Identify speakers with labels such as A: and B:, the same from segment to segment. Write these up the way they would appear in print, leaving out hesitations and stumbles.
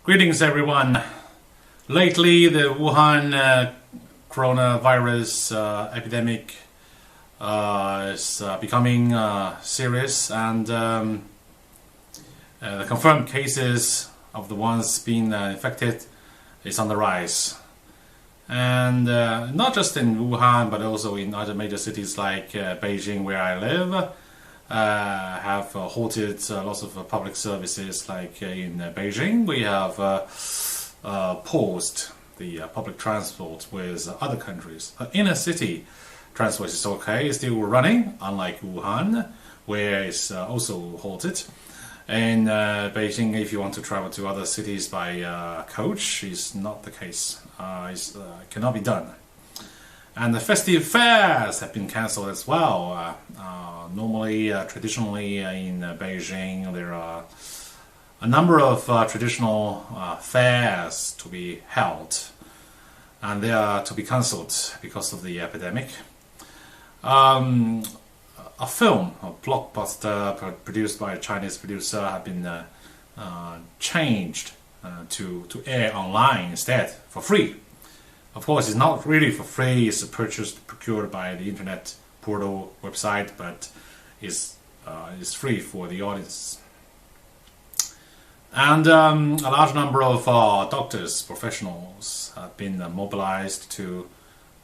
A: Greetings, everyone. Lately, the Wuhan coronavirus epidemic is becoming serious, and the confirmed cases of the ones being infected is on the rise. And not just in Wuhan, but also in other major cities like Beijing, where I live, have halted lots of public services. Like in Beijing, we have paused the public transport with other countries. Inner city transport is okay, it's still running, unlike Wuhan, where it's also halted. In Beijing, if you want to travel to other cities by coach, is not the case. It cannot be done. And the festive fairs have been cancelled as well. Normally, traditionally in Beijing, there are a number of traditional fairs to be held, and they are to be cancelled because of the epidemic. A film, a blockbuster produced by a Chinese producer, have been changed to air online instead for free. Of course, it's not really for free. It's procured by the internet portal website, but it's free for the audience. And a large number of doctors, professionals, have been mobilized to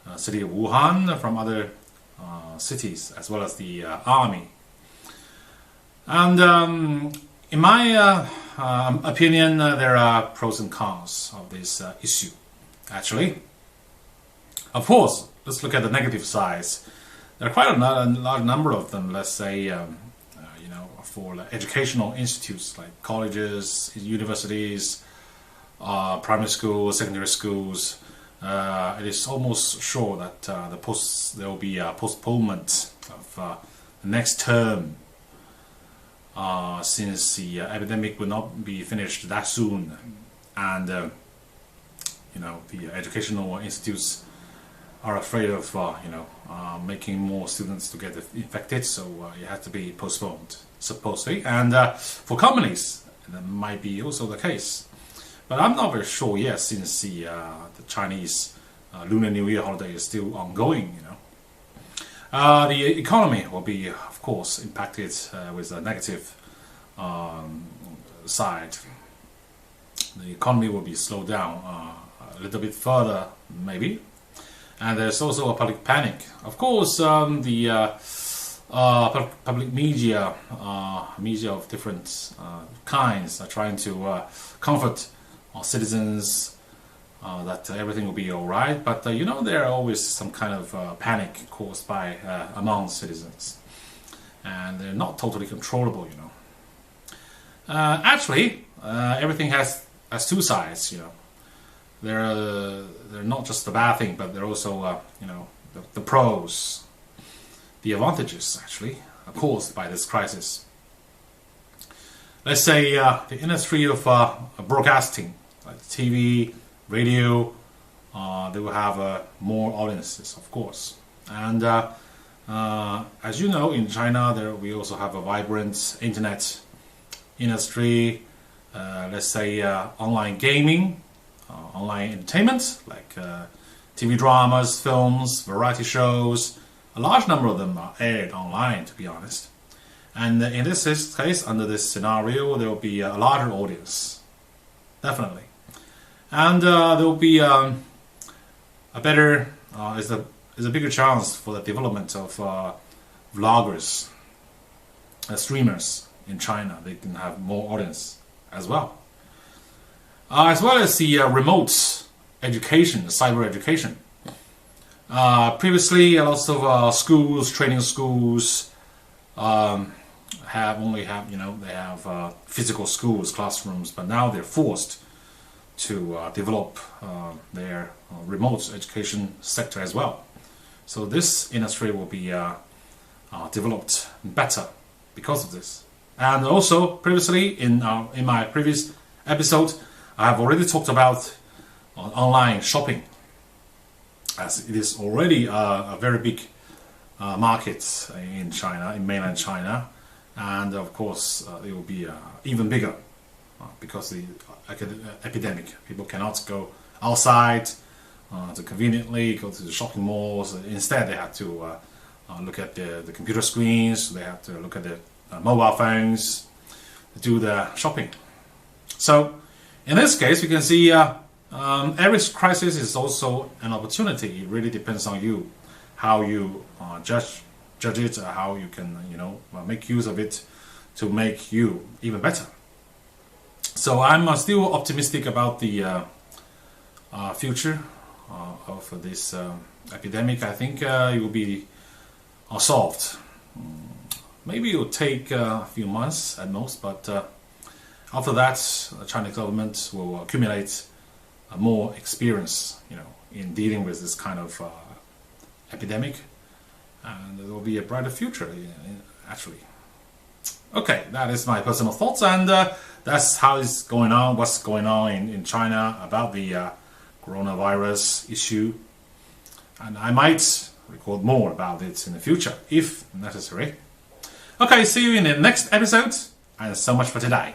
A: the city of Wuhan from other cities, as well as the army. And in my opinion, there are pros and cons of this issue, actually. Of course, let's look at the negative sides. There are quite a large number of them, let's say, for educational institutes like colleges, universities, primary schools, secondary schools. It is almost sure that there will be a postponement of the next term, since the epidemic will not be finished that soon, and the educational institutes are afraid of making more students to get infected, so it has to be postponed, supposedly. And for companies, that might be also the case. But I'm not very sure yet, since the Chinese Lunar New Year holiday is still ongoing. The economy will be, of course, impacted with a negative side. The economy will be slowed down a little bit further, maybe. And there's also a public panic. Of course, the public media of different kinds are trying to comfort citizens that everything will be all right. But there are always some kind of panic caused by among citizens, and they're not totally controllable. Actually, everything has two sides. They're not just the bad thing, but they're also the pros, the advantages actually caused by this crisis. Let's say the industry of broadcasting, like TV, radio, they will have more audiences, of course. And as you know, in China, we also have a vibrant internet industry. Let's say online gaming, online entertainment, like TV dramas, films, variety shows. A large number of them are aired online, to be honest. And in this case, under this scenario, there will be a larger audience, definitely. And there will be a bigger chance for the development of vloggers, streamers in China. They can have more audience as well. As well as the remote education, cyber education. Previously, lots of schools, training schools, they have physical schools, classrooms, but now they're forced to develop their remote education sector as well. So this industry will be developed better because of this. And also, previously in my previous episode, I have already talked about online shopping, as it is already a very big market in China, in mainland China, and of course it will be even bigger because the epidemic. People cannot go outside to conveniently go to the shopping malls. Instead, they have to look at the computer screens. They have to look at the mobile phones to do the shopping. So, in this case, we can see every crisis is also an opportunity. It really depends on you, how you judge it, how you can make use of it to make you even better. So I'm still optimistic about the future of this epidemic. I think it will be solved. Maybe it will take a few months at most, but after that, the Chinese government will accumulate more experience, in dealing with this kind of epidemic, and there will be a brighter future, actually. Okay, that is my personal thoughts, and that's how it's going on, what's going on in China about the coronavirus issue. And I might record more about it in the future, if necessary. Okay, see you in the next episode, and so much for today.